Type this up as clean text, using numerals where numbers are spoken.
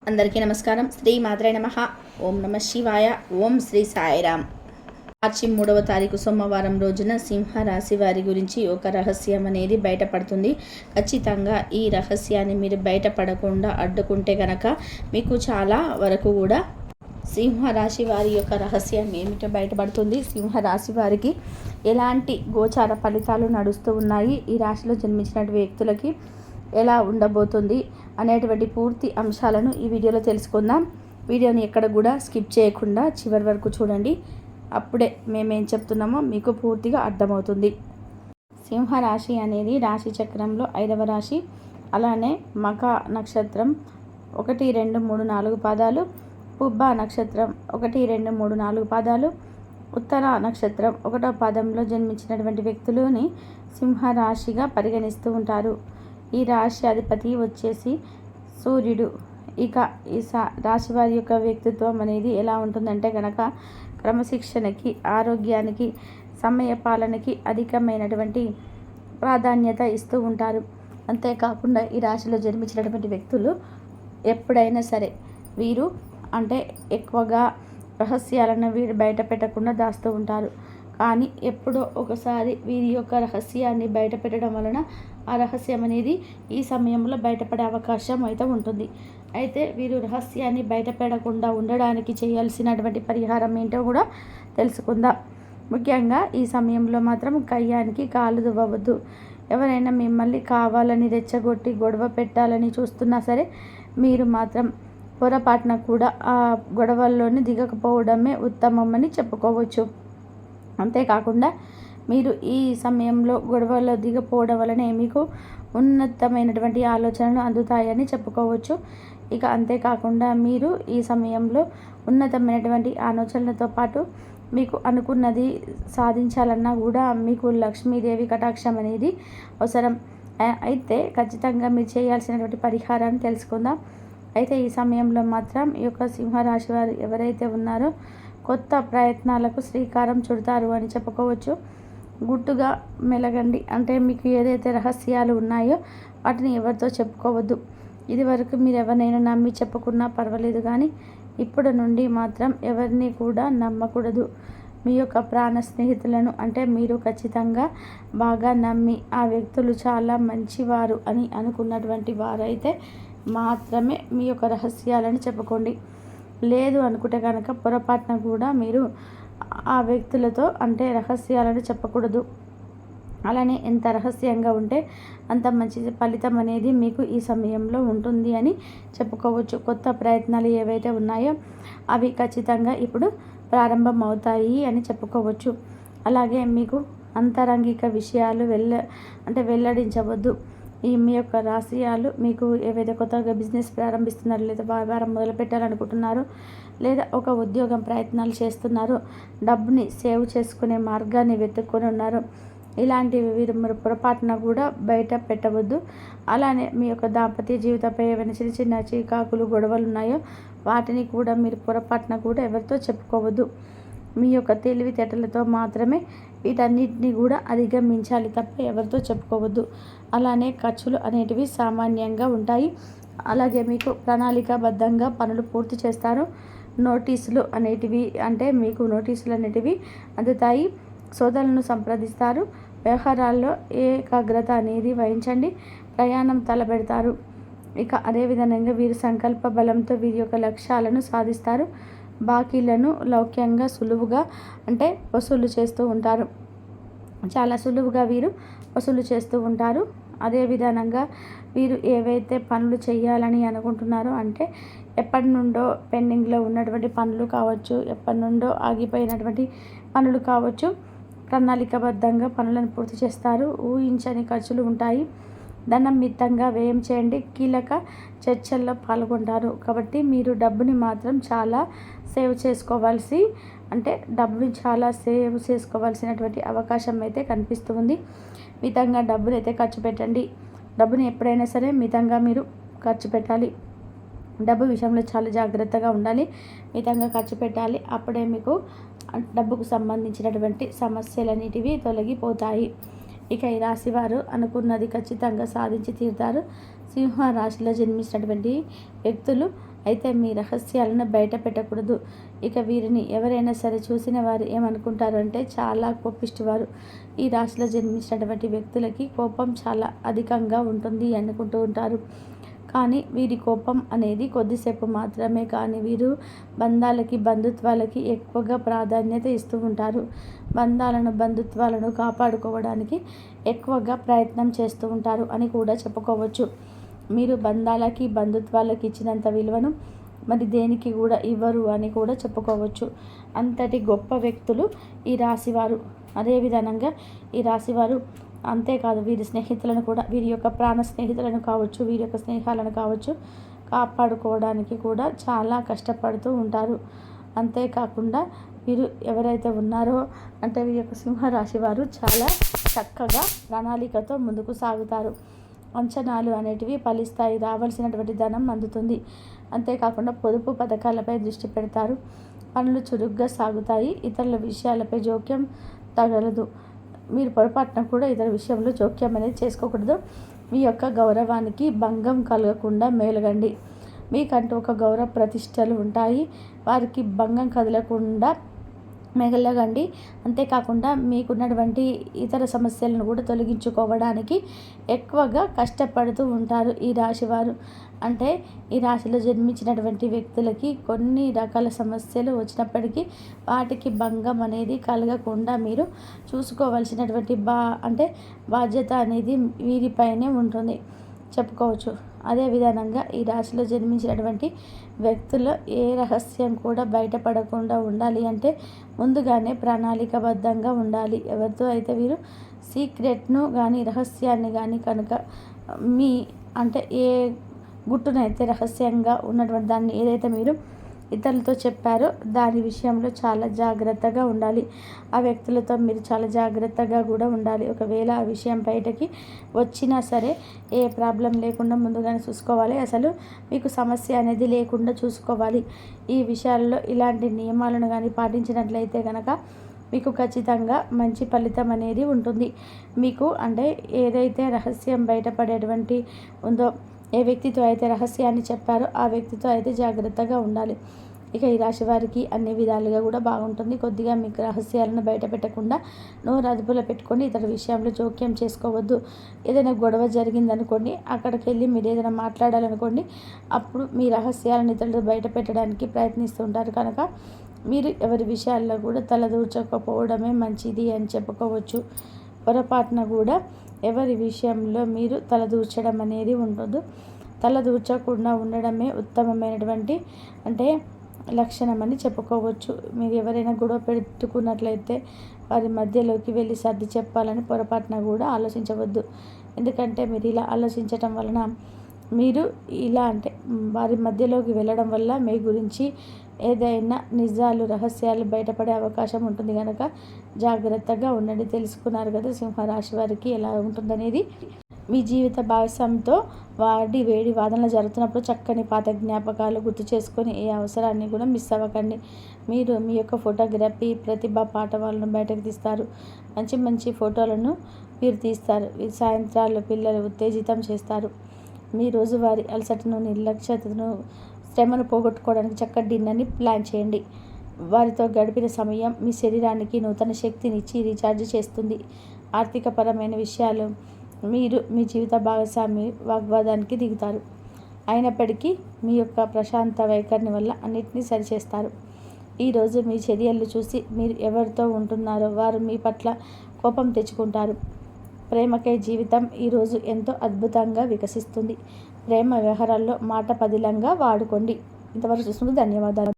అందరికీ నమస్కారం. శ్రీ మాత్రే నమః. ఓం నమ శివాయ. ఓం శ్రీ సాయిరామ్. మార్చి 3వ తారీఖు సోమవారం రోజున సింహరాశి వారి గురించి ఒక రహస్యం అనేది బయటపడుతుంది. ఖచ్చితంగా ఈ రహస్యాన్ని మీరు బయటపడకుండా అడ్డుకుంటే కనుక మీకు చాలా వరకు కూడా సింహరాశి వారి యొక్క రహస్యం ఏమిటో బయటపడుతుంది. సింహరాశి వారికి ఎలాంటి గోచార ఫలితాలు నడుస్తూ ఉన్నాయి, ఈ రాశిలో జన్మించిన వ్యక్తులకి ఎలా ఉండబోతుంది అనేటువంటి పూర్తి అంశాలను ఈ వీడియోలో తెలుసుకుందాం. వీడియోని ఎక్కడ కూడా స్కిప్ చేయకుండా చివరి వరకు చూడండి. అప్పుడే మేమేం చెప్తున్నామో మీకు పూర్తిగా అర్థమవుతుంది. సింహరాశి అనేది రాశి చక్రంలో 5వ రాశి. అలానే మఖ నక్షత్రం 1, 2, 3, 4 పాదాలు, పుబ్బ నక్షత్రం 1, 2, 3, 4 పాదాలు, ఉత్తర నక్షత్రం 1వ పాదంలో జన్మించినటువంటి వ్యక్తులని సింహరాశిగా పరిగణిస్తూ ఉంటారు. ఈ రాశి అధిపతి వచ్చేసి సూర్యుడు. ఇక ఈ రాశి వారి యొక్క వ్యక్తిత్వం అనేది ఎలా ఉంటుందంటే కనుక క్రమశిక్షణకి, ఆరోగ్యానికి, సమయ పాలనకి అధికమైనటువంటి ప్రాధాన్యత ఇస్తూ ఉంటారు. అంతేకాకుండా ఈ రాశిలో జన్మించినటువంటి వ్యక్తులు ఎప్పుడైనా సరే వీరు అంటే ఎక్కువగా రహస్యాలను వీరు బయట పెట్టకుండా దాస్తూ ఉంటారు. కానీ ఎప్పుడో ఒకసారి వీరి యొక్క రహస్యాన్ని బయట పెట్టడం వలన ఆ రహస్యం అనేది ఈ సమయంలో బయటపడే అవకాశం అయితే ఉంటుంది. అయితే వీరు రహస్యాన్ని బయటపడకుండా ఉండడానికి చేయాల్సినటువంటి పరిహారం ఏంటో కూడా తెలుసుకుందాం. ముఖ్యంగా ఈ సమయంలో మాత్రం కయ్యానికి కాలు దువ్వవద్దు. ఎవరైనా మిమ్మల్ని కావాలని రెచ్చగొట్టి గొడవ పెట్టాలని చూస్తున్నా సరే మీరు మాత్రం పొరపాటున కూడా ఆ గొడవల్లోని దిగకపోవడమే ఉత్తమమని చెప్పుకోవచ్చు. అంతేకాకుండా మీరు ఈ సమయంలో గొడవల్లో దిగపోవడం వలనే మీకు ఉన్నతమైనటువంటి ఆలోచనలు అందుతాయని చెప్పుకోవచ్చు. ఇక అంతేకాకుండా మీరు ఈ సమయంలో ఉన్నతమైనటువంటి ఆలోచనలతో పాటు మీకు అనుకున్నది సాధించాలన్నా కూడా మీకు లక్ష్మీదేవి కటాక్షం అనేది అవసరం. అయితే ఖచ్చితంగా మీరు చేయాల్సినటువంటి పరిహారాన్ని తెలుసుకుందాం. అయితే ఈ సమయంలో మాత్రం ఈ యొక్క సింహరాశి వారు ఎవరైతే ఉన్నారో కొత్త ప్రయత్నాలకు శ్రీకారం చుడతారు అని చెప్పుకోవచ్చు. గుట్టుగా మెలగండి. అంటే మీకు ఏదైతే రహస్యాలు ఉన్నాయో వాటిని ఎవరితో చెప్పుకోవద్దు. ఇది వరకు మీరు ఎవరినైనా నమ్మి చెప్పుకున్నా పర్వాలేదు, కానీ ఇప్పుడు నుండి మాత్రం ఎవరిని కూడా నమ్మకూడదు. మీ యొక్క ప్రాణ స్నేహితులను అంటే మీరు ఖచ్చితంగా బాగా నమ్మి ఆ వ్యక్తులు చాలా మంచివారు అని అనుకున్నటువంటి వారైతే మాత్రమే మీ యొక్క రహస్యాలను చెప్పుకోండి. లేదు అనుకుంటే కనుక పొరపాటున కూడా మీరు ఆ వ్యక్తులతో అంటే రహస్యాలను చెప్పకూడదు. అలానే ఎంత రహస్యంగా ఉంటే అంత మంచి ఫలితం అనేది మీకు ఈ సమయంలో ఉంటుంది అని చెప్పుకోవచ్చు. కొత్త ప్రయత్నాలు ఏవైతే ఉన్నాయో అవి ఖచ్చితంగా ఇప్పుడు ప్రారంభం అవుతాయి అని చెప్పుకోవచ్చు. అలాగే మీకు అంతరంగిక విషయాలు వెల్లడించవద్దు. ఈ మీ యొక్క రహస్యాలు మీకు ఏవైతే కొత్తగా బిజినెస్ ప్రారంభిస్తున్నారో, లేదా వ్యాపారం మొదలు పెట్టాలనుకుంటున్నారో, లేదా ఒక ఉద్యోగం ప్రయత్నాలు చేస్తున్నారో, డబ్బుని సేవ్ చేసుకునే మార్గాన్ని వెతుక్కొని ఉన్నారు, ఇలాంటివి మీరు పొరపాటున కూడా బయట పెట్టవద్దు. అలానే మీ యొక్క దాంపత్య జీవితంపై ఏమైనా చిన్న చిన్న చికాకులు గొడవలు ఉన్నాయో వాటిని కూడా మీరు పొరపాటున కూడా ఎవరితో చెప్పుకోవద్దు. మీ యొక్క తెలివితేటలతో మాత్రమే వీటన్నిటిని కూడా అధిగమించాలి తప్ప ఎవరితో చెప్పుకోవద్దు. అలానే ఖర్చులు అనేటివి సామాన్యంగా ఉంటాయి. అలాగే మీకు ప్రణాళికాబద్ధంగా పనులు పూర్తి చేస్తారు. నోటీసులు అనేటివి మీకు నోటీసులు అనేటివి అందుతాయి. సోదరులను సంప్రదిస్తారు. వ్యవహారాల్లో ఏకాగ్రత అనేది వహించండి. ప్రయాణం తలపెడతారు. ఇక అదేవిధంగా వీరు సంకల్ప బలంతో వీరి యొక్క లక్ష్యాలను సాధిస్తారు. బాకీలను లౌక్యంగా సులువుగా వసూలు చేస్తూ ఉంటారు. చాలా సులువుగా వీరు వసూలు చేస్తూ ఉంటారు. అదే విధానంగా వీరు ఏవైతే పనులు చేయాలని అనుకుంటున్నారో ఎప్పటి నుండో పెండింగ్లో ఉన్నటువంటి పనులు కావచ్చు, ఎప్పటి నుండో ఆగిపోయినటువంటి పనులు కావచ్చు, ప్రణాళికాబద్ధంగా పనులను పూర్తి చేస్తారు. ఊహించని ఖర్చులు ఉంటాయి. ధనం మితంగా వ్యయం చేయండి. కీలక చర్చల్లో పాల్గొంటారు. కాబట్టి మీరు డబ్బుని మాత్రం చాలా సేవ్ చేసుకోవాల్సినటువంటి అవకాశం అయితే కనిపిస్తుంది. మితంగా డబ్బుని అయితే ఖర్చు పెట్టండి. డబ్బుని ఎప్పుడైనా సరే మితంగా మీరు ఖర్చు పెట్టాలి. డబ్బు విషయంలో చాలా జాగ్రత్తగా ఉండాలి. మితంగా ఖర్చు పెట్టాలి. అప్పుడే మీకు డబ్బుకు సంబంధించినటువంటి సమస్యలన్నిటివి తొలగిపోతాయి. ఇక ఈ రాశివారు అనుకున్నది ఖచ్చితంగా సాధించి తీరుతారు. సింహ రాశిలో జన్మించినటువంటి వ్యక్తులు అయితే మీ రహస్యాలను బయట పెట్టకూడదు. ఇక వీరిని ఎవరైనా సరే చూసిన వారు ఏమనుకుంటారు అంటే చాలా కోపిష్టివారు. ఈ రాశిలో జన్మించినటువంటి వ్యక్తులకి కోపం చాలా అధికంగా ఉంటుంది అనుకుంటూ ఉంటారు. కానీ వీరి కోపం అనేది కొద్దిసేపు మాత్రమే. కానీ వీరు బంధాలకి బంధుత్వాలకి ఎక్కువగా ప్రాధాన్యత ఇస్తూ ఉంటారు. బంధుత్వాలను కాపాడుకోవడానికి ఎక్కువగా ప్రయత్నం చేస్తూ ఉంటారు అని కూడా చెప్పుకోవచ్చు. మీరు బంధాలకి బంధుత్వాలకి ఇచ్చినంత విలువను మరి దేనికి కూడా ఇవ్వరు అని కూడా చెప్పుకోవచ్చు. అంతటి గొప్ప వ్యక్తులు ఈ రాశివారు. అదేవిధంగా ఈ రాశివారు అంతేకాదు, వీరి స్నేహితులను కూడా, వీరి యొక్క ప్రాణ స్నేహితులను కావచ్చు, వీరి యొక్క స్నేహాలను కావచ్చు, కాపాడుకోవడానికి కూడా చాలా కష్టపడుతూ ఉంటారు. అంతేకాకుండా వీరు ఎవరైతే ఉన్నారో అంటే వీరి యొక్క సింహరాశి వారు చాలా చక్కగా ప్రణాళికతో ముందుకు సాగుతారు. అంచనాలు అనేటివి ఫలిస్తాయి. రావాల్సినటువంటి ధనం అందుతుంది. అంతేకాకుండా పొదుపు పథకాలపై దృష్టి పెడతారు. పనులు చురుగ్గా సాగుతాయి. ఇతరుల విషయాలపై జోక్యం తగలదు. మీరు పొరపాటున కూడా ఇతర విషయంలో జోక్యం అనేది చేసుకోకూడదు. మీ యొక్క గౌరవానికి భంగం కలగకుండా మేలగండి. మీకంటూ ఒక గౌరవ ప్రతిష్టలు ఉంటాయి. వారికి భంగం కదలకుండా మెగలగండి. అంతేకాకుండా మీకున్నటువంటి ఇతర సమస్యలను కూడా తొలగించుకోవడానికి ఎక్కువగా కష్టపడుతూ ఉంటారు ఈ రాశివారు. అంటే ఈ రాశిలో జన్మించినటువంటి వ్యక్తులకి కొన్ని రకాల సమస్యలు వచ్చినప్పటికీ వాటికి భంగం అనేది కలగకుండా మీరు చూసుకోవాల్సినటువంటి బాధ్యత అనేది వీరిపైనే ఉంటుంది చెప్పుకోవచ్చు. అదే విధానంగా ఈ రాశిలో జన్మించినటువంటి వ్యక్తులు ఏ రహస్యం కూడా బయటపడకుండా ఉండాలి అంటే ముందుగానే ప్రణాళికబద్ధంగా ఉండాలి. ఎవరితో అయితే వీరు సీక్రెట్ను కానీ రహస్యాన్ని కానీ కనుక మీ ఏ గుట్టునైతే రహస్యంగా ఉన్నటువంటి దాన్ని ఏదైతే మీరు ఇతరులతో చెప్పారో దాని విషయంలో చాలా జాగ్రత్తగా ఉండాలి. ఆ వ్యక్తులతో మీరు చాలా జాగ్రత్తగా కూడా ఉండాలి. ఒకవేళ ఆ విషయం బయటకి వచ్చినా సరే ఏ ప్రాబ్లం లేకుండా ముందుగానే చూసుకోవాలి. అసలు మీకు సమస్య అనేది లేకుండా చూసుకోవాలి. ఈ విషయాల్లో ఇలాంటి నియమాలను కానీ పాటించినట్లయితే కనుక మీకు ఖచ్చితంగా మంచి ఫలితం అనేది ఉంటుంది. మీకు ఏదైతే రహస్యం బయటపడేటువంటి ఉందో, ఏ వ్యక్తితో అయితే రహస్యాన్ని చెప్పారో ఆ వ్యక్తితో అయితే జాగ్రత్తగా ఉండాలి. ఇక ఈ రాశి వారికి అన్ని విధాలుగా కూడా బాగుంటుంది. కొద్దిగా మీకు రహస్యాలను బయట పెట్టకుండా నోరు అదుపులో పెట్టుకొని ఇతర విషయంలో జోక్యం చేసుకోవద్దు. ఏదైనా గొడవ జరిగిందనుకోండి, అక్కడికి వెళ్ళి మీరు ఏదైనా మాట్లాడాలనుకోండి, అప్పుడు మీ రహస్యాలను ఇతరులు బయట పెట్టడానికి ప్రయత్నిస్తుంటారు. కనుక మీరు ఎవరి విషయాల్లో కూడా తలదూర్చకపోవడమే మంచిది అని చెప్పుకోవచ్చు. పొరపాటున కూడా ఎవరి విషయంలో మీరు తలదూర్చడం అనేది ఉండదు. తలదూర్చకుండా ఉండడమే ఉత్తమమైనటువంటి లక్షణం అని చెప్పుకోవచ్చు. మీరు ఎవరైనా గొడవ పెట్టుకున్నట్లయితే వారి మధ్యలోకి వెళ్ళి సర్ది చెప్పాలని పొరపాటున కూడా ఆలోచించవద్దు. ఎందుకంటే మీరు ఇలా ఆలోచించటం వలన మీరు వారి మధ్యలోకి వెళ్ళడం వల్ల మీ గురించి ఏదైనా నిజాలు రహస్యాలు బయటపడే అవకాశం ఉంటుంది. కనుక జాగ్రత్తగా ఉండండి. తెలుసుకున్నారు కదా సింహరాశి వారికి ఎలా ఉంటుందనేది. మీ జీవిత భాగస్వామితో వేడి వాదనలు జరుగుతున్నప్పుడు చక్కని పాత జ్ఞాపకాలు గుర్తు చేసుకొని ఏ అవసరాన్ని కూడా మిస్ అవ్వకండి. మీరు మీ యొక్క ఫోటోగ్రఫీ ప్రతిభా పాఠవాలను బయటకు తీస్తారు. మంచి మంచి ఫోటోలను మీరు తీస్తారు. సాయంత్రాలు పిల్లలు ఉత్తేజితం చేస్తారు. మీ రోజువారీ అలసటను, నిర్లక్ష్యతను, శ్రమను పోగొట్టుకోవడానికి చక్కటి డిన్నర్ని ప్లాన్ చేయండి. వారితో గడిపిన సమయం మీ శరీరానికి నూతన శక్తినిచ్చి రీఛార్జ్ చేస్తుంది. ఆర్థికపరమైన విషయాలు మీరు మీ జీవిత భాగస్వామి వాగ్వాదానికి దిగుతారు. అయినప్పటికీ మీ యొక్క ప్రశాంత వైఖరిని వల్ల అన్నిటినీ సరిచేస్తారు. ఈరోజు మీ చర్యలు చూసి మీరు ఎవరితో ఉంటున్నారో వారు మీ పట్ల కోపం తెచ్చుకుంటారు. ప్రేమకై జీవితం ఈరోజు ఎంతో అద్భుతంగా వికసిస్తుంది. ప్రేమ వ్యవహారాల్లో మాట పదిలంగా వాడుకోండి. ఇంతవరకు చూసుకుంటూ ధన్యవాదాలు.